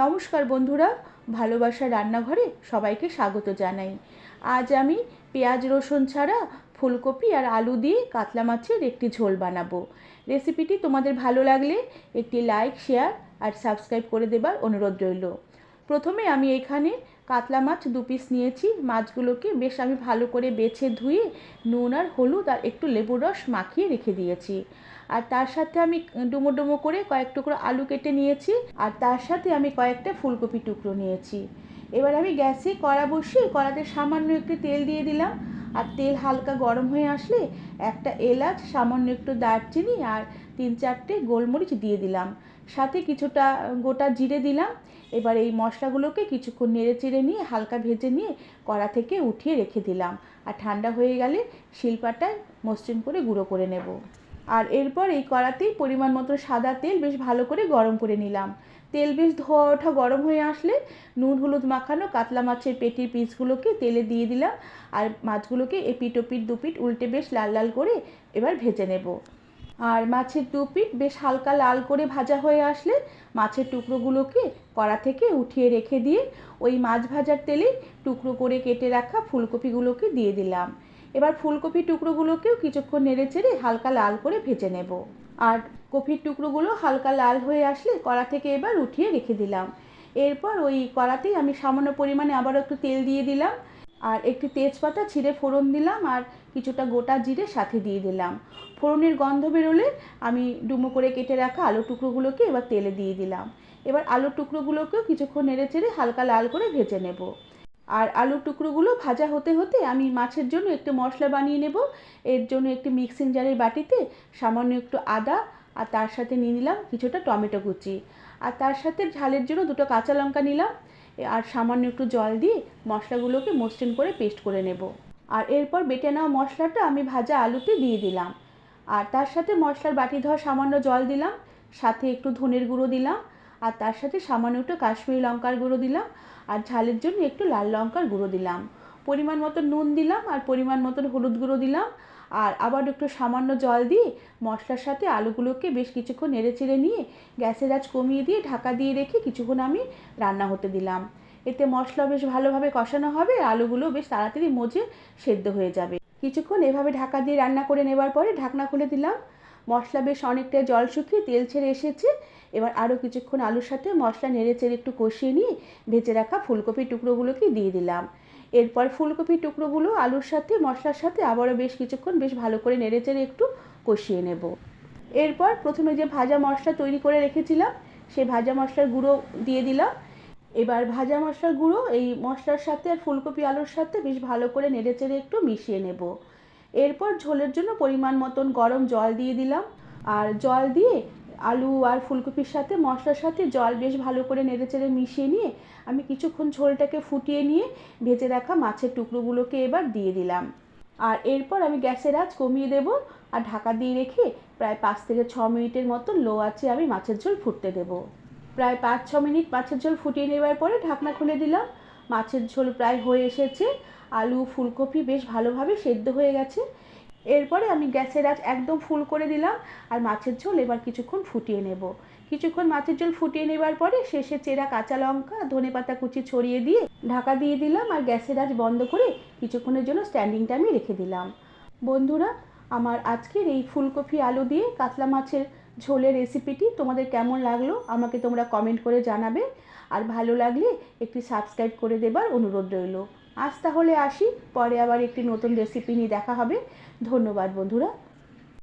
নমস্কার বন্ধুরা, ভালোবাসা রান্নাঘরে সবাইকে স্বাগত জানাই। আজ আমি পেঁয়াজ রসুন ছাড়া ফুলকপি আর আলু দিয়ে কাতলা মাছের একটি ঝোল বানাবো। রেসিপিটি তোমাদের ভালো লাগলে একটি লাইক, শেয়ার আর সাবস্ক্রাইব করে দেবার অনুরোধ রইল। প্রথমে আমি এখানে কাতলা মাছ 2 পিস নিয়েছি। মাছগুলোকে বেশ আমি ভালো করে বেছে ধুয়ে নুন আর হলুদ আর একটু লেবুর রস মাখিয়ে রেখে দিয়েছি। আর তার সাথে আমি ডুমো ডুমো করে কয়েক টুকরো আলু কেটে নিয়েছি, আর তার সাথে আমি কয়েকটা ফুলকপি টুকরো নিয়েছি। এবার আমি গ্যাসে কড়া বসিয়ে কড়াতে সামান্য একটু তেল দিয়ে দিলাম। আর তেল হালকা গরম হয়ে আসলে একটা এলাচ, সামান্য একটু দারচিনি আর 3-4টে গোলমরিচ দিয়ে দিলাম। সাথে কিছুটা গোটা জিরে দিলাম। এবার এই মশলাগুলোকে কিছুক্ষণ নেড়ে চেড়ে নিয়ে হালকা ভেজে নিয়ে কড়া থেকে উঠিয়ে রেখে দিলাম। আর ঠান্ডা হয়ে গেলে শিলপাটায় মসৃণ করে গুঁড়ো করে নেব। আর এরপর এই কড়াতেই পরিমাণ মতো সাদা তেল বেশ ভালো করে গরম করে নিলাম। তেল বেশ ধোয়া ওঠা গরম হয়ে আসলে নুন হলুদ মাখানো কাতলা মাছের পেটির পিসগুলোকে তেলে দিয়ে দিলাম। আর মাছগুলোকে এপিট ওপিট দুপিট উল্টে বেশ লাল লাল করে এবার ভেজে নেব। আর মাছের দুপিট বেশ হালকা লাল করে ভাজা হয়ে আসলে মাছের টুকরোগুলোকে কড়া থেকে উঠিয়ে রেখে দিয়ে ওই মাছ ভাজার তেলে টুকরো করে কেটে রাখা ফুলকপিগুলোকে দিয়ে দিলাম। এবার ফুলকপি টুকরোগুলোকেও কিছুক্ষণ নেড়ে চেড়ে হালকা লাল করে ভেজে নেব। আর কপির টুকরোগুলো হালকা লাল হয়ে আসলে কড়া থেকে এবার উঠিয়ে রেখে দিলাম। এরপর ওই কড়াতেই আমি সামান্য পরিমাণে আবারও একটু তেল দিয়ে দিলাম। আর একটি তেজপাতা ছিঁড়ে ফোড়ন দিলাম, আর কিছুটা গোটা জিরে সাথে দিয়ে দিলাম। ফোড়নের গন্ধ বেরোলে আমি ডুমো করে কেটে রাখা আলু টুকরোগুলোকে এবার তেলে দিয়ে দিলাম। এবার আলু টুকরোগুলোকেও কিছুক্ষণ নেড়ে চেড়ে হালকা লাল করে ভেজে নেব। আর আলু টুকরোগুলো ভাজা হতে হতে আমি মাছের জন্য একটু মশলা বানিয়ে নেব। এর জন্য একটি মিক্সিং জারের বাটিতে সামান্য একটু আদা আর তার সাথে নিয়ে নিলাম কিছুটা টমেটো কুচি। আর তার সাথে ঝালের জন্য 2টো কাঁচা লঙ্কা নিলাম। আর সামান্য একটু জল দিয়ে মশলাগুলোকে মসৃণ করে পেস্ট করে নেব। আর এরপর বেটে নেওয়া মশলাটা আমি ভাজা আলুতে দিয়ে দিলাম। আর তার সাথে মশলার বাটি ধোয়া সামান্য জল দিলাম। সাথে একটু ধনের গুঁড়ো দিলাম। আর তার সাথে সামান্য একটু কাশ্মীরি লঙ্কার গুঁড়ো দিলাম। আর ঝালের জন্য একটু লাল লঙ্কার গুঁড়ো দিলাম। পরিমাণ মতো নুন দিলাম আর পরিমাণ মতো হলুদ গুঁড়ো দিলাম। আর আবার একটু সামান্য জল দিয়ে মশলার সাথে আলুগুলোকে বেশ কিছুক্ষণ নেড়ে চেড়ে নিয়ে গ্যাসের আঁচ কমিয়ে দিয়ে ঢাকা দিয়ে রেখে কিছুক্ষণ আমি রান্না হতে দিলাম। এতে মশলা বেশ ভালোভাবে কষানো হবে, আলুগুলো বেশ তাড়াতাড়ি মজে সেদ্ধ হয়ে যাবে। কিছুক্ষণ এভাবে ঢাকা দিয়ে রান্না করে নেবার পরে ঢাকনা খুলে দিলাম। মশলা বেশ অনেকটা জল শুকিয়ে তেল ছেড়ে এসেছে। এবার আরও কিছুক্ষণ আলুর সাথে মশলা নেড়ে চেড়ে একটু কষিয়ে নিয়ে ভেজে রাখা ফুলকপির টুকরোগুলোকে দিয়ে দিলাম। এরপর ফুলকপির টুকরোগুলো আলুর সাথে মশলার সাথে আবারও বেশ কিছুক্ষণ বেশ ভালো করে নেড়ে চেড়ে একটু কষিয়ে নেব। এরপর প্রথমে যে ভাজা মশলা তৈরি করে রেখেছিলাম সেই ভাজা মশলার গুঁড়ো দিয়ে দিলাম। এবার ভাজা মশলার গুঁড়ো এই মশলার সাথে আর ফুলকপি আলুর সাথে বেশ ভালো করে নেড়ে চেড়ে একটু মিশিয়ে নেব। এরপর ঝোলের জন্য পরিমাণ মতন গরম জল দিয়ে দিলাম। আর জল দিয়ে আলু আর ফুলকপির সাথে মশলার সাথে জল বেশ ভালো করে নেড়ে চেড়ে মিশিয়ে নিয়ে আমি কিছুক্ষণ ঝোলটাকে ফুটিয়ে নিয়ে ভেজে রাখা মাছের টুকরোগুলোকে এবার দিয়ে দিলাম। আর এরপর আমি গ্যাসের আঁচ কমিয়ে দেব আর ঢাকা দিয়ে রেখে প্রায় 5 থেকে 6 মিনিটের মতো লো আঁচে আমি মাছের ঝোল ফুটতে দেব। প্রায় 5-6 মিনিট মাছের ঝোল ফুটিয়ে নেবার পরে ঢাকনা খুলে দিলাম। মাছের ঝোল প্রায় হয়ে এসেছে। আলু ফুলকপি বেশ ভালোভাবে সেদ্ধ হয়ে গেছে। এরপরে আমি গ্যাসের আঁচ একদম ফুল করে দিলাম আর মাছের ঝোল এবার কিছুক্ষণ ফুটিয়ে নেব। কিছুক্ষণ মাছের ঝোল ফুটিয়ে নেবার পরে শেষে চেরা কাঁচা লঙ্কা, ধনেপাতা কুচি ছড়িয়ে দিয়ে ঢাকা দিয়ে দিলাম আর গ্যাসের আঁচ বন্ধ করে কিছুক্ষণের জন্য স্ট্যান্ডিং টাইমে রেখে দিলাম। বন্ধুরা, আমার আজকের এই ফুলকপি আলু দিয়ে কাতলা মাছের ঝোলের রেসিপিটি তোমাদের কেমন লাগলো আমাকে তোমরা কমেন্ট করে জানাবে। আর ভালো লাগলে একটি সাবস্ক্রাইব করে দেবার অনুরোধ রইল। আজ তাহলে আসি, পরে আবার একটি নতুন রেসিপি নিয়ে দেখা হবে। ধন্যবাদ বন্ধুরা।